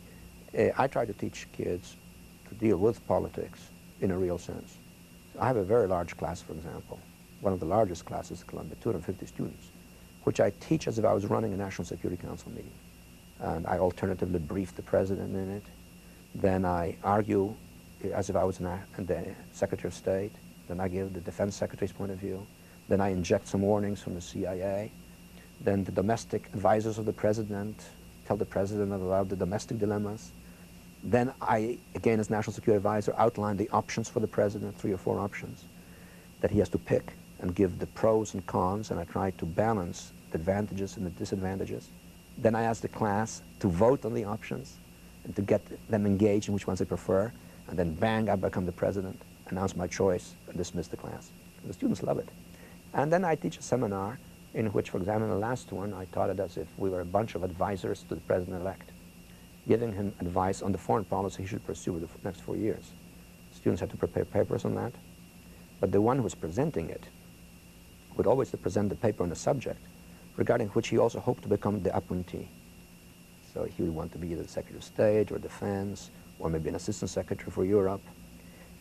I try to teach kids to deal with politics in a real sense. I have a very large class, for example, one of the largest classes at Columbia, 250 students, which I teach as if I was running a National Security Council meeting. And I alternatively brief the president in it. Then I argue as if I was the Secretary of State. Then I give the Defense Secretary's point of view. Then I inject some warnings from the CIA. Then the domestic advisors of the president tell the president about the domestic dilemmas. Then I, again as National Security Advisor, outline the options for the president, 3 or 4 options that he has to pick, and give the pros and cons, and I try to balance the advantages and the disadvantages. Then I ask the class to vote on the options and to get them engaged in which ones they prefer, and then bang, I become the president, announce my choice, and dismiss the class. And the students love it. And then I teach a seminar in which, for example, in the last one, I taught it as if we were a bunch of advisors to the president-elect, giving him advice on the foreign policy he should pursue the next 4 years. Students had to prepare papers on that, but the one who was presenting it would always present the paper on a subject regarding which he also hoped to become the appointee. So he would want to be either the Secretary of State or Defense, or maybe an Assistant Secretary for Europe.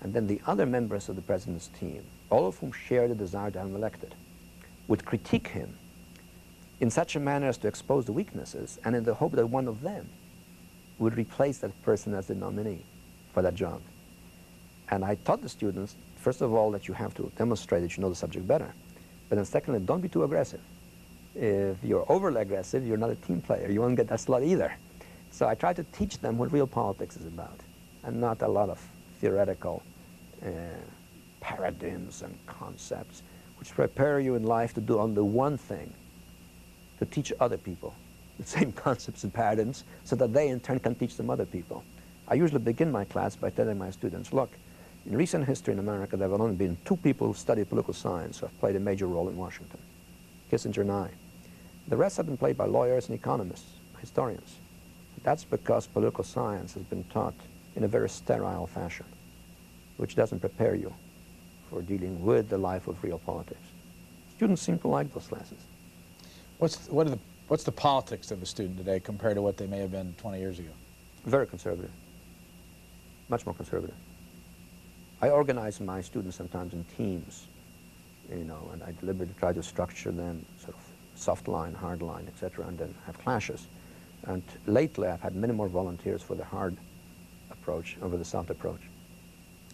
And then the other members of the President's team, all of whom share the desire to have him elected, would critique him in such a manner as to expose the weaknesses, and in the hope that one of them would replace that person as the nominee for that job. And I taught the students, first of all, that you have to demonstrate that you know the subject better. But then secondly, don't be too aggressive. If you're overly aggressive, you're not a team player. You won't get that slot either. So I try to teach them what real politics is about, and not a lot of theoretical paradigms and concepts which prepare you in life to do only one thing, to teach other people the same concepts and paradigms so that they in turn can teach them other people. I usually begin my class by telling my students, look, in recent history in America, there have only been 2 people who studied political science who have played a major role in Washington, Kissinger and I. The rest have been played by lawyers and economists, historians. That's because political science has been taught in a very sterile fashion, which doesn't prepare you for dealing with the life of real politics. Students seem to like those classes. What's the politics of a student today compared to what they may have been 20 years ago? Very conservative, much more conservative. I organize my students sometimes in teams, you know, and I deliberately try to structure them sort of soft line, hard line, etc., and then have clashes. And lately I've had many more volunteers for the hard approach over the soft approach.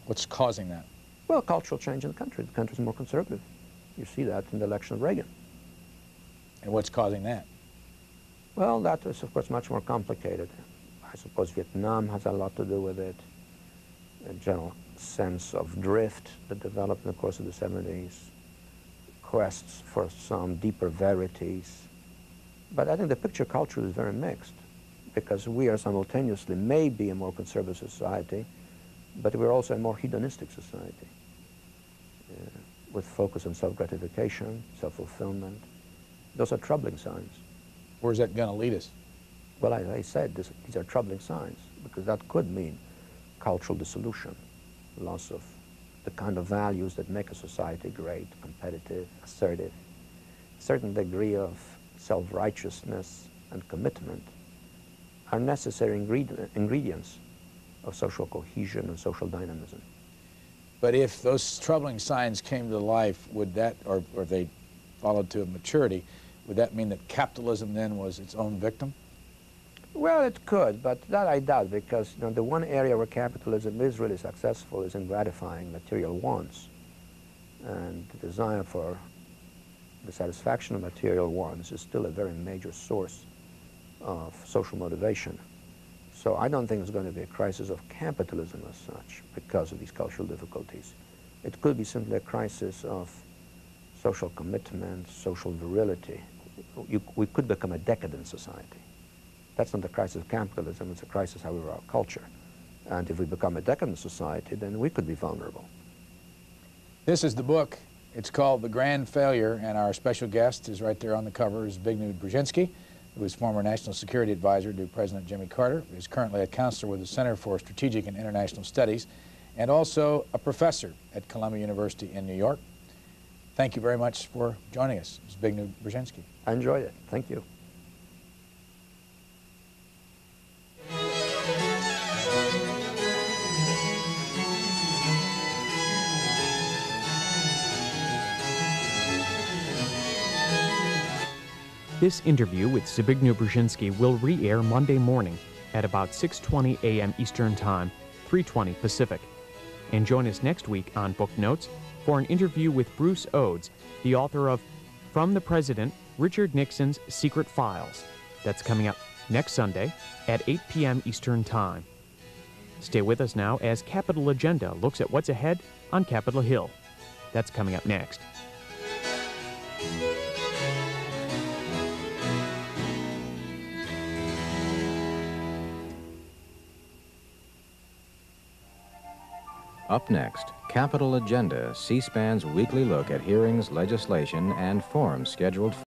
What's causing that? Well, cultural change in the country. The country's more conservative. You see that in the election of Reagan. And what's causing that? Well, that is, of course, much more complicated. I suppose Vietnam has a lot to do with it, a general sense of drift that developed in the course of the 70s, quests for some deeper verities. But I think the picture culturally is very mixed, because we are simultaneously maybe a more conservative society, but we're also a more hedonistic society, with focus on self-gratification, self-fulfillment. Those are troubling signs. Where's that going to lead us? Well, I said these are troubling signs, because that could mean cultural dissolution, loss of the kind of values that make a society great, competitive, assertive. A certain degree of self-righteousness and commitment are necessary ingredients of social cohesion and social dynamism. But if those troubling signs came to life, would that, or they followed to maturity, would that mean that capitalism then was its own victim? Well, it could, but that I doubt, because you know, the one area where capitalism is really successful is in gratifying material wants. And the desire for the satisfaction of material wants is still a very major source of social motivation. So I don't think it's going to be a crisis of capitalism as such because of these cultural difficulties. It could be simply a crisis of social commitment, social virility. We could become a decadent society. That's not the crisis of capitalism, it's a crisis, however, of our culture. And if we become a decadent society, then we could be vulnerable. This is the book. It's called The Grand Failure, and our special guest is right there on the cover, is Zbigniew Brzezinski, who is former National Security Advisor to President Jimmy Carter, who is currently a counselor with the Center for Strategic and International Studies, and also a professor at Columbia University in New York. Thank you very much for joining us, Zbigniew Brzezinski. I enjoyed it. Thank you. This interview with Zbigniew Brzezinski will re-air Monday morning at about 6:20 a.m. Eastern Time, 3:20 Pacific. And join us next week on Book Notes for an interview with Bruce Odes, the author of From the President, Richard Nixon's Secret Files. That's coming up next Sunday at 8 p.m. Eastern Time. Stay with us now as Capitol Agenda looks at what's ahead on Capitol Hill. That's coming up next. Up next, Capitol Agenda, C-SPAN's weekly look at hearings, legislation, and forums scheduled